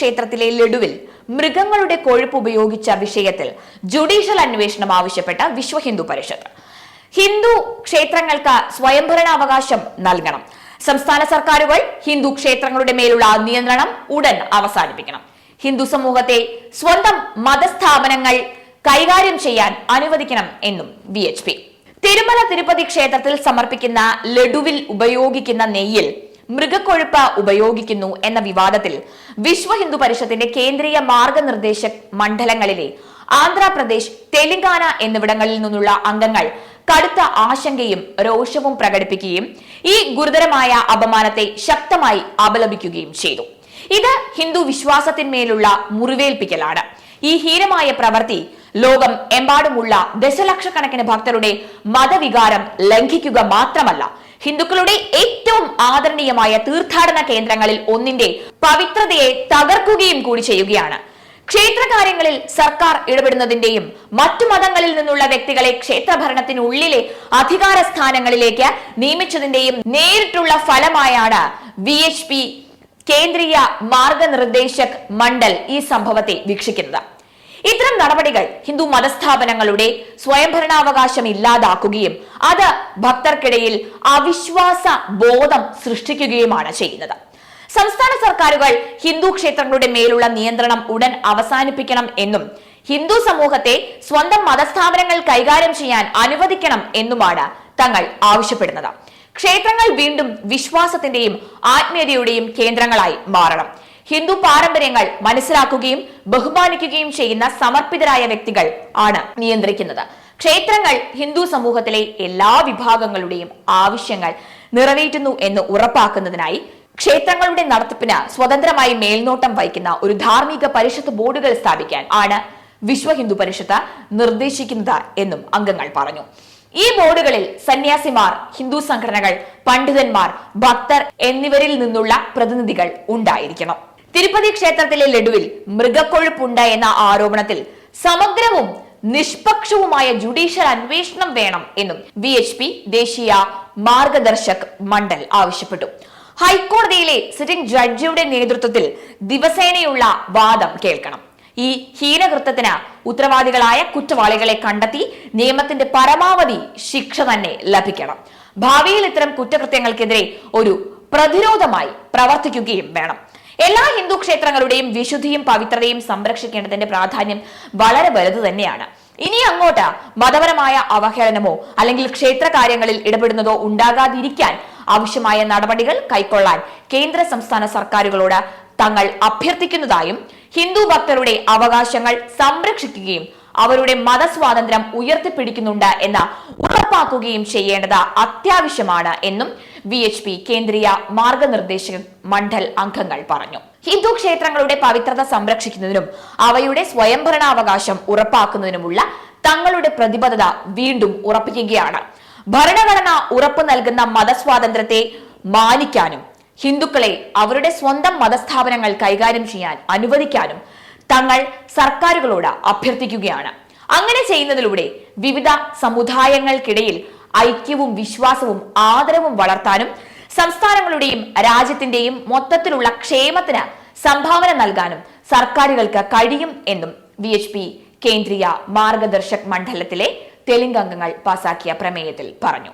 ക്ഷേത്രത്തിലെ ലഡുവിൽ മൃഗങ്ങളുടെ കൊഴുപ്പ് ഉപയോഗിച്ച വിഷയത്തിൽ ജുഡീഷ്യൽ അന്വേഷണം ആവശ്യപ്പെട്ട വിശ്വ ഹിന്ദു പരിഷത്ത്. ഹിന്ദു ക്ഷേത്രങ്ങൾക്ക് സ്വയംഭരണാവകാശം നൽകണം. സംസ്ഥാന സർക്കാരുകൾ ഹിന്ദു ക്ഷേത്രങ്ങളുടെ മേലുള്ള നിയന്ത്രണം ഉടൻ അവസാനിപ്പിക്കണം. ഹിന്ദു സമൂഹത്തെ സ്വന്തം മതസ്ഥാപനങ്ങൾ കൈകാര്യം ചെയ്യാൻ അനുവദിക്കണം എന്നും VHP. തിരുമല തിരുപ്പതി ക്ഷേത്രത്തിൽ സമർപ്പിക്കുന്ന ലഡുവിൽ ഉപയോഗിക്കുന്ന നെയ്യിൽ മൃഗക്കൊഴുപ്പ് ഉപയോഗിക്കുന്നു എന്ന വിവാദത്തിൽ വിശ്വ ഹിന്ദു പരിഷത്തിന്റെ കേന്ദ്രീയ മാർഗനിർദ്ദേശക് മണ്ഡലങ്ങളിലെ ആന്ധ്രാപ്രദേശ്, തെലങ്കാന എന്നിവിടങ്ങളിൽ നിന്നുള്ള അംഗങ്ങൾ കടുത്ത ആശങ്കയും രോഷവും പ്രകടിപ്പിക്കുകയും ഈ ഗുരുതരമായ അപമാനത്തെ ശക്തമായി അപലപിക്കുകയും ചെയ്തു. ഇത് ഹിന്ദു വിശ്വാസത്തിന്മേലുള്ള മുറിവേൽപ്പിക്കലാണ്. ഈ ഹീനമായ പ്രവൃത്തി ലോകം എമ്പാടുമുള്ള ദശലക്ഷക്കണക്കിന് ഭക്തരുടെ മതവികാരം ലംഘിക്കുക മാത്രമല്ല, ഹിന്ദുക്കളുടെ ഏറ്റവും ആദരണീയമായ തീർത്ഥാടന കേന്ദ്രങ്ങളിൽ ഒന്നിന്റെ പവിത്രതയെ തകർക്കുകയും കൂടി ചെയ്യുകയാണ്. ക്ഷേത്രകാര്യങ്ങളിൽ സർക്കാർ ഇടപെടുന്നതിന്റെയും മറ്റു മതങ്ങളിൽ നിന്നുള്ള വ്യക്തികളെ ക്ഷേത്രഭരണത്തിനുള്ളിലെ അധികാര സ്ഥാനങ്ങളിലേക്ക് നിയമിച്ചതിന്റെയും നേരിട്ടുള്ള ഫലമായാണ് VHP കേന്ദ്രീയ മാർഗനിർദ്ദേശക് മണ്ഡൽ ഈ സംഭവത്തെ വീക്ഷിക്കുന്നത്. ഇത്തരം നടപടികൾ ഹിന്ദു മതസ്ഥാപനങ്ങളുടെ സ്വയംഭരണാവകാശം ഇല്ലാതാക്കുകയും അത് ഭക്തർക്കിടയിൽ അവിശ്വാസ ബോധം സൃഷ്ടിക്കുകയുമാണ് ചെയ്യുന്നത്. സംസ്ഥാന സർക്കാരുകൾ ഹിന്ദു ക്ഷേത്രങ്ങളുടെ മേലുള്ള നിയന്ത്രണം ഉടൻ അവസാനിപ്പിക്കണം എന്നും ഹിന്ദു സമൂഹത്തെ സ്വന്തം മതസ്ഥാപനങ്ങൾ കൈകാര്യം ചെയ്യാൻ അനുവദിക്കണം എന്നുമാണ് തങ്ങൾ ആവശ്യപ്പെടുന്നത്. ക്ഷേത്രങ്ങൾ വീണ്ടും വിശ്വാസത്തിന്റെയും ആത്മീയതയുടെയും കേന്ദ്രങ്ങളായി മാറണം. ഹിന്ദു പാരമ്പര്യങ്ങൾ മനസ്സിലാക്കുകയും ബഹുമാനിക്കുകയും ചെയ്യുന്ന സമർപ്പിതരായ വ്യക്തികൾ ആണ് നിയന്ത്രിക്കുന്നത്. ക്ഷേത്രങ്ങൾ ഹിന്ദു സമൂഹത്തിലെ എല്ലാ വിഭാഗങ്ങളുടെയും ആവശ്യങ്ങൾ നിറവേറ്റുന്നു എന്ന് ഉറപ്പാക്കുന്നതിനായി ക്ഷേത്രങ്ങളുടെ നടത്തിപ്പിന് സ്വതന്ത്രമായി മേൽനോട്ടം വഹിക്കുന്ന ഒരു ധാർമ്മിക പരിഷത്ത് ബോർഡുകൾ സ്ഥാപിക്കാൻ ആണ് വിശ്വ ഹിന്ദു പരിഷത്ത് നിർദ്ദേശിക്കുന്നത് എന്നും അംഗങ്ങൾ പറഞ്ഞു. ഈ ബോർഡുകളിൽ സന്യാസിമാർ, ഹിന്ദു സംഘടനകൾ, പണ്ഡിതന്മാർ, ഭക്തർ എന്നിവരിൽ നിന്നുള്ള പ്രതിനിധികൾ ഉണ്ടായിരിക്കണം. തിരുപ്പതി ക്ഷേത്രത്തിലെ ലഡുവിൽ മൃഗക്കൊഴുപ്പുണ്ട് എന്ന ആരോപണത്തിൽ സമഗ്രവും നിഷ്പക്ഷവുമായ ജുഡീഷ്യൽ അന്വേഷണം വേണം എന്നും VHP ദേശീയ മാർഗദർശക് മണ്ഡൽ ആവശ്യപ്പെട്ടു. ഹൈക്കോടതിയിലെ സിറ്റിംഗ് ജഡ്ജിയുടെ നേതൃത്വത്തിൽ ദിവസേനയുള്ള വാദം കേൾക്കണം. ഈ ഹീനകൃത്യത്തിന് ഉത്തരവാദികളായ കുറ്റവാളികളെ കണ്ടെത്തി നിയമത്തിന്റെ പരമാവധി ശിക്ഷ തന്നെ ലഭിക്കണം. ഭാവിയിൽ ഇത്തരം കുറ്റകൃത്യങ്ങൾക്കെതിരെ ഒരു പ്രതിരോധമായി പ്രവർത്തിക്കുകയും വേണം. എല്ലാ ഹിന്ദു ക്ഷേത്രങ്ങളുടെയും വിശുദ്ധിയും പവിത്രതയും സംരക്ഷിക്കേണ്ടതിന്റെ പ്രാധാന്യം വളരെ വലുത് തന്നെയാണ്. ഇനി അങ്ങോട്ട് മതപരമായ അവഹേളനമോ അല്ലെങ്കിൽ ക്ഷേത്ര കാര്യങ്ങളിൽ ഇടപെടുന്നതോ ഉണ്ടാകാതിരിക്കാൻ ആവശ്യമായ നടപടികൾ കൈക്കൊള്ളാൻ കേന്ദ്ര സംസ്ഥാന സർക്കാരുകളോട് തങ്ങൾ അഭ്യർത്ഥിക്കുന്നതായും ഹിന്ദു ഭക്തരുടെ അവകാശങ്ങൾ സംരക്ഷിക്കുകയും അവരുടെ മതസ്വാതന്ത്ര്യം ഉയർത്തിപ്പിടിക്കുന്നുണ്ട് എന്ന് ഉറപ്പാക്കുകയും ചെയ്യേണ്ടത് അത്യാവശ്യമാണ് എന്നും VHP കേന്ദ്രീയ മാർഗനിർദ്ദേശക മണ്ഡൽ അംഗങ്ങൾ പറഞ്ഞു. ഹിന്ദു ക്ഷേത്രങ്ങളുടെ പവിത്രത സംരക്ഷിക്കുന്നതിനും അവയുടെ സ്വയംഭരണാവകാശം ഉറപ്പാക്കുന്നതിനുമുള്ള തങ്ങളുടെ പ്രതിബദ്ധത വീണ്ടും ഉറപ്പിക്കുകയാണ്. ഭരണഘടന ഉറപ്പു നൽകുന്ന മതസ്വാതന്ത്ര്യത്തെ മാനിക്കാനും ഹിന്ദുക്കളെ അവരുടെ സ്വന്തം മതസ്ഥാപനങ്ങൾ കൈകാര്യം ചെയ്യാൻ അനുവദിക്കാനും തങ്ങൾ സർക്കാരുകളോട് അഭ്യർത്ഥിക്കുകയാണ്. അങ്ങനെ ചെയ്യുന്നതിലൂടെ വിവിധ സമുദായങ്ങൾക്കിടയിൽ ഐക്യവും വിശ്വാസവും ആദരവും വളർത്താനും സംസ്ഥാനങ്ങളുടെയും രാജ്യത്തിന്റെയും മൊത്തത്തിലുള്ള ക്ഷേമത്തിന് സംഭാവന നൽകാനും സർക്കാരുകൾക്ക് കഴിയും എന്നും VHP കേന്ദ്രീയ മാർഗദർശക് മണ്ഡലത്തിലെ തെലുങ്കംഗങ്ങൾ പാസാക്കിയ പ്രമേയത്തിൽ പറഞ്ഞു.